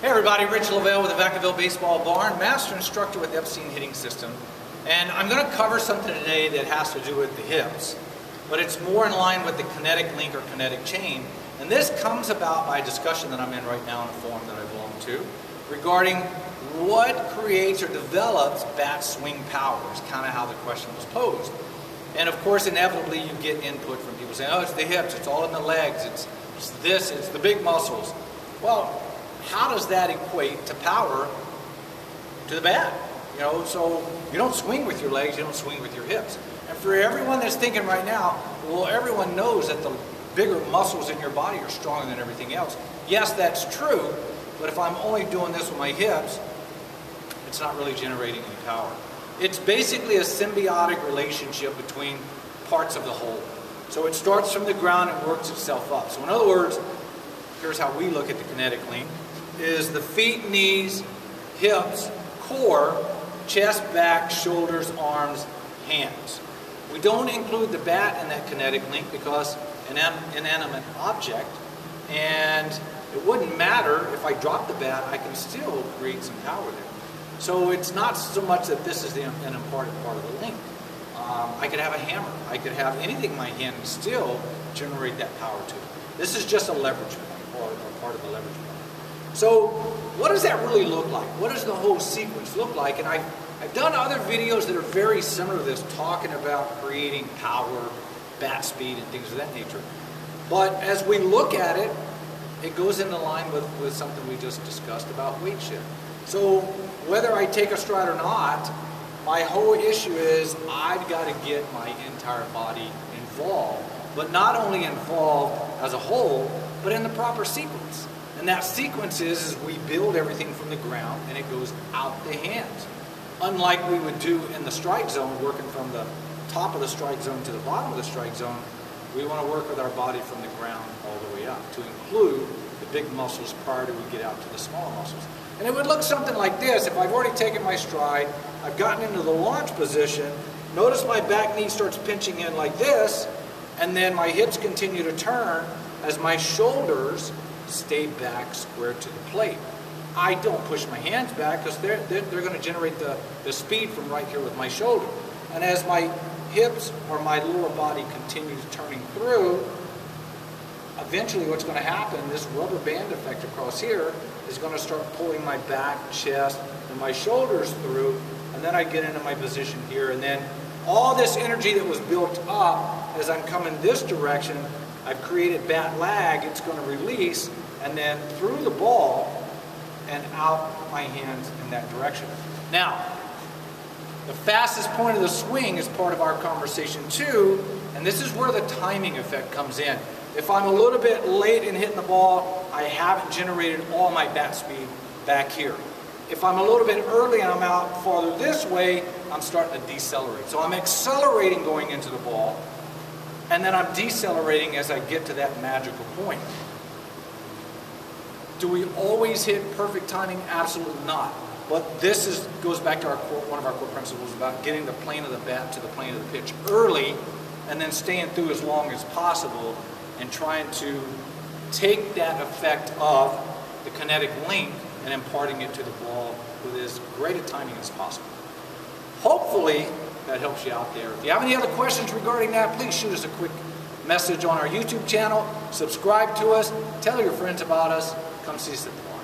Hey everybody, Rich Lovell with the Vacaville Baseball Barn, Master Instructor with the Epstein Hitting System. And I'm going to cover something today that has to do with the hips, but it's more in line with the kinetic link or kinetic chain. And this comes about by a discussion that I'm in right now in a forum that I belong to regarding what creates or develops bat swing power is kind of how the question was posed. And of course, inevitably you get input from people saying, oh, it's the hips, it's all in the legs, it's this, it's the big muscles. Well, how does that equate to power to the bat? You know, so you don't swing with your legs, you don't swing with your hips. And for everyone that's thinking right now, well, everyone knows that the bigger muscles in your body are stronger than everything else. Yes, that's true, but if I'm only doing this with my hips, it's not really generating any power. It's basically a symbiotic relationship between parts of the whole. So it starts from the ground and works itself up. So in other words, here's how we look at the kinetic link, is the feet, knees, hips, core, chest, back, shoulders, arms, hands. We don't include the bat in that kinetic link because an inanimate object, and it wouldn't matter if I drop the bat, I can still create some power there. So it's not so much that this is an important part of the link. I could have a hammer, I could have anything in my hand and still generate that power to it. This is just a leverage point, or part of the leverage point. So what does that really look like? What does the whole sequence look like? And I've done other videos that are very similar to this, talking about creating power, bat speed, and things of that nature. But as we look at it, it goes into line with something we just discussed about weight shift. So whether I take a stride or not, my whole issue is I've got to get my entire body involved, but not only involved as a whole, but in the proper sequence. And that sequence is we build everything from the ground and it goes out the hands. Unlike we would do in the strike zone, working from the top of the strike zone to the bottom of the strike zone, we want to work with our body from the ground all the way up to include the big muscles prior to we get out to the small muscles. And it would look something like this. If I've already taken my stride, I've gotten into the launch position, notice my back knee starts pinching in like this, and then my hips continue to turn as my shoulders stay back square to the plate. I don't push my hands back because they're going to generate the speed from right here with my shoulder. And as my hips or my lower body continues turning through, eventually what's going to happen, this rubber band effect across here is going to start pulling my back, chest, and my shoulders through, and then I get into my position here, and then all this energy that was built up as I'm coming this direction, I've created bat lag, it's going to release, and then through the ball and out my hands in that direction. Now, the fastest point of the swing is part of our conversation too, and this is where the timing effect comes in. If I'm a little bit late in hitting the ball, I haven't generated all my bat speed back here. If I'm a little bit early and I'm out farther this way, I'm starting to decelerate. So I'm accelerating going into the ball, and then I'm decelerating as I get to that magical point. Do we always hit perfect timing? Absolutely not. But this goes back to one of our core principles about getting the plane of the bat to the plane of the pitch early, and then staying through as long as possible, and trying to take that effect of the kinetic link and imparting it to the ball with as great a timing as possible. Hopefully that helps you out there. If you have any other questions regarding that, please shoot us a quick message on our YouTube channel, subscribe to us, tell your friends about us, come see us at the barn.